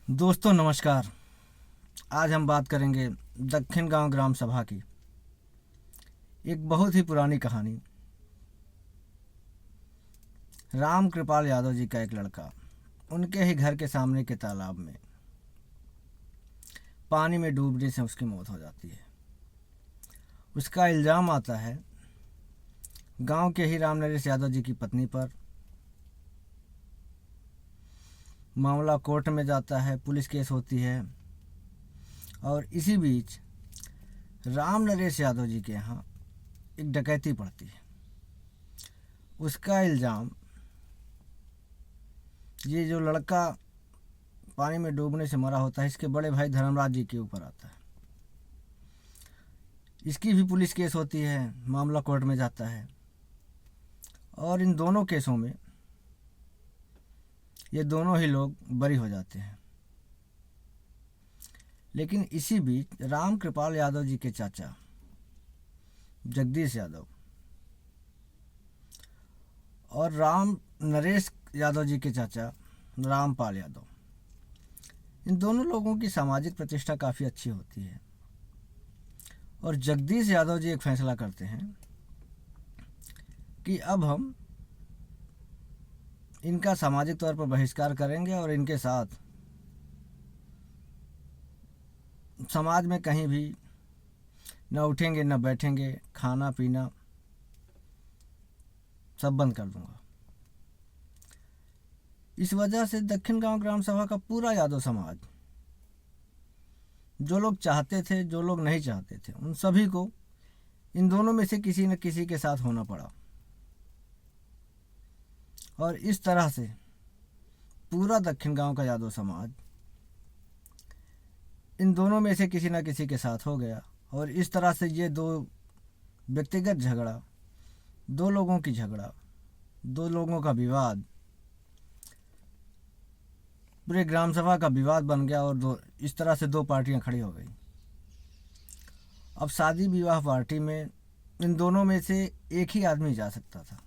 दोस्तों नमस्कार। आज हम बात करेंगे दक्षिण गांव ग्राम सभा की। एक बहुत ही पुरानी कहानी। राम कृपाल यादव जी का एक लड़का उनके ही घर के सामने के तालाब में पानी में डूबने से उसकी मौत हो जाती है। उसका इल्ज़ाम आता है गांव के ही राम नरेश यादव जी की पत्नी पर। मामला कोर्ट में जाता है, पुलिस केस होती है और इसी बीच राम नरेश यादव जी के यहाँ एक डकैती पड़ती है। उसका इल्ज़ाम ये जो लड़का पानी में डूबने से मरा होता है इसके बड़े भाई धर्मराज जी के ऊपर आता है। इसकी भी पुलिस केस होती है, मामला कोर्ट में जाता है और इन दोनों केसों में ये दोनों ही लोग बरी हो जाते हैं। लेकिन इसी बीच राम कृपाल यादव जी के चाचा जगदीश यादव और राम नरेश यादव जी के चाचा रामपाल यादव, इन दोनों लोगों की सामाजिक प्रतिष्ठा काफ़ी अच्छी होती है और जगदीश यादव जी एक फैसला करते हैं कि अब हम इनका सामाजिक तौर पर बहिष्कार करेंगे और इनके साथ समाज में कहीं भी न उठेंगे न बैठेंगे, खाना पीना सब बंद कर दूंगा। इस वजह से दक्षिण गांव ग्राम सभा का पूरा यादव समाज, जो लोग चाहते थे जो लोग नहीं चाहते थे, उन सभी को इन दोनों में से किसी न किसी के साथ होना पड़ा और इस तरह से पूरा दक्षिण गांव का यादव समाज इन दोनों में से किसी न किसी के साथ हो गया। और इस तरह से ये दो व्यक्तिगत झगड़ा, दो लोगों की झगड़ा, दो लोगों का विवाद पूरे ग्राम सभा का विवाद बन गया और इस तरह से दो पार्टियां खड़ी हो गई। अब शादी विवाह पार्टी में इन दोनों में से एक ही आदमी जा सकता था,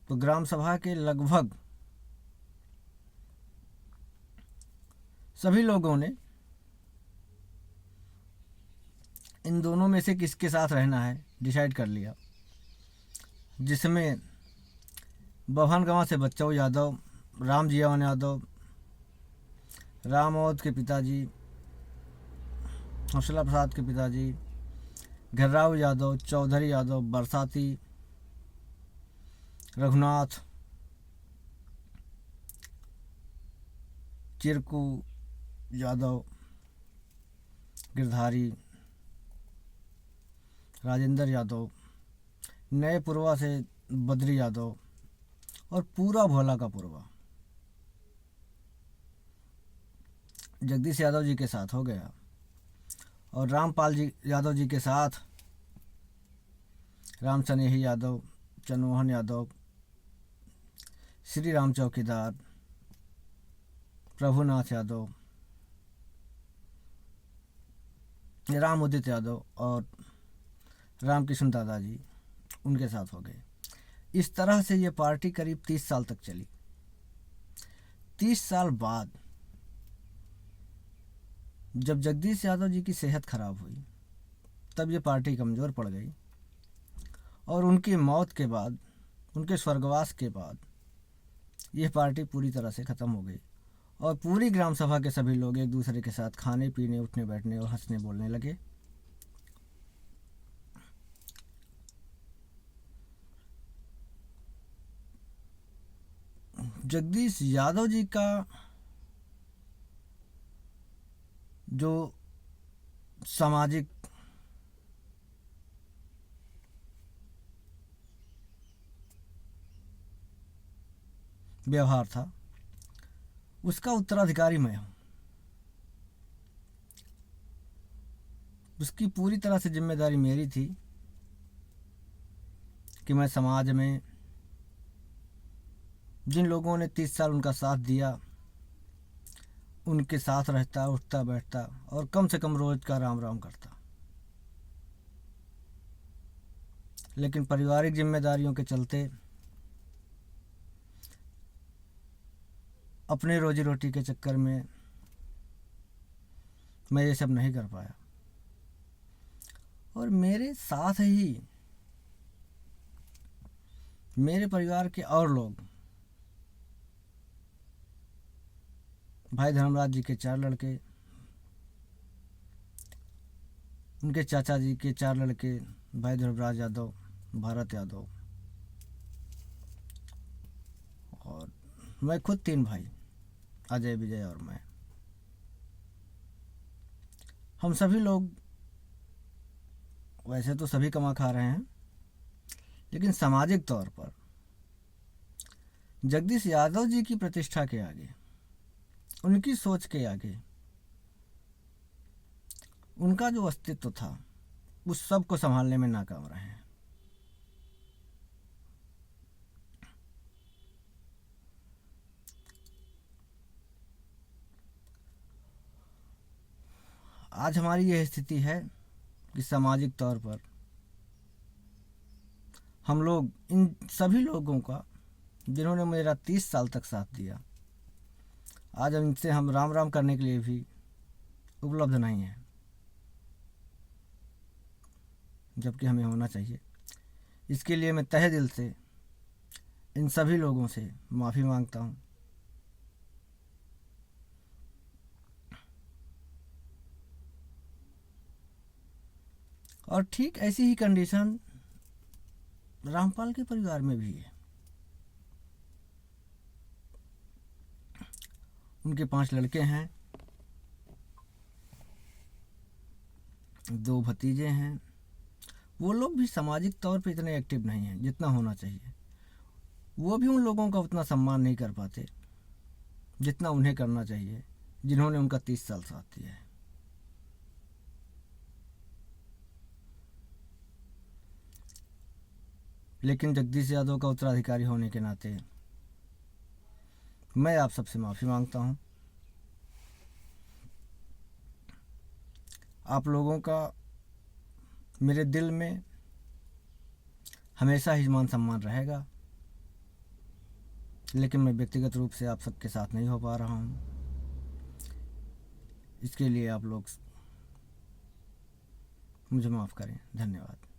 तो ग्राम सभा के लगभग सभी लोगों ने इन दोनों में से किसके साथ रहना है डिसाइड कर लिया, जिसमें बभन गांव से बच्चू यादव, राम जीवन यादव, रामौद के पिताजी, हौसला प्रसाद के पिताजी, घर्राव यादव, चौधरी यादव, बरसाती, रघुनाथ, चिरकू यादव, गिरधारी, राजेंद्र यादव, नए पुरवा से बद्री यादव और पूरा भोला का पुरवा जगदीश यादव जी के साथ हो गया। और रामपाल जी यादव जी के साथ राम सनेही यादव, चनमोहन यादव, श्री राम चौकीदार, प्रभुनाथ यादव, राम उदित यादव और रामकृष्ण दादाजी उनके साथ हो गए। इस तरह से ये पार्टी करीब 30 साल तक चली। 30 साल बाद जब जगदीश यादव जी की सेहत खराब हुई तब ये पार्टी कमज़ोर पड़ गई और उनकी मौत के बाद, उनके स्वर्गवास के बाद यह पार्टी पूरी तरह से ख़त्म हो गई और पूरी ग्राम सभा के सभी लोग एक दूसरे के साथ खाने पीने, उठने बैठने और हंसने बोलने लगे। जगदीश यादव जी का जो सामाजिक व्यवहार था उसका उत्तराधिकारी मैं हूँ। उसकी पूरी तरह से जिम्मेदारी मेरी थी कि मैं समाज में जिन लोगों ने 30 साल उनका साथ दिया उनके साथ रहता, उठता बैठता और कम से कम रोज का राम राम करता। लेकिन पारिवारिक जिम्मेदारियों के चलते अपने रोजी रोटी के चक्कर में मैं ये सब नहीं कर पाया, और मेरे साथ ही मेरे परिवार के और लोग, भाई धर्मराज जी के 4 लड़के, उनके चाचा जी के 4 लड़के, भाई ध्रुवराज यादव, भारत यादव, और मैं खुद 3 भाई, अजय, विजय और मैं। हम सभी लोग वैसे तो सभी कमा खा रहे हैं, लेकिन सामाजिक तौर पर जगदीश यादव जी की प्रतिष्ठा के आगे, उनकी सोच के आगे, उनका जो अस्तित्व था, उस सब को संभालने में नाकाम रहे हैं। आज हमारी यह स्थिति है कि सामाजिक तौर पर हम लोग इन सभी लोगों का, जिन्होंने मेरा 30 साल तक साथ दिया, आज इनसे हम राम राम करने के लिए भी उपलब्ध नहीं हैं, जबकि हमें होना चाहिए। इसके लिए मैं तहे दिल से इन सभी लोगों से माफ़ी मांगता हूँ। और ठीक ऐसी ही कंडीशन रामपाल के परिवार में भी है। उनके 5 लड़के हैं, 2 भतीजे हैं। वो लोग भी सामाजिक तौर पे इतने एक्टिव नहीं हैं जितना होना चाहिए। वो भी उन लोगों का उतना सम्मान नहीं कर पाते जितना उन्हें करना चाहिए, जिन्होंने उनका 30 साल साथ दिया है। लेकिन जगदीश यादव का उत्तराधिकारी होने के नाते मैं आप सबसे माफ़ी मांगता हूँ। आप लोगों का मेरे दिल में हमेशा ही मान सम्मान रहेगा, लेकिन मैं व्यक्तिगत रूप से आप सबके साथ नहीं हो पा रहा हूँ। इसके लिए आप लोग मुझे माफ़ करें। धन्यवाद।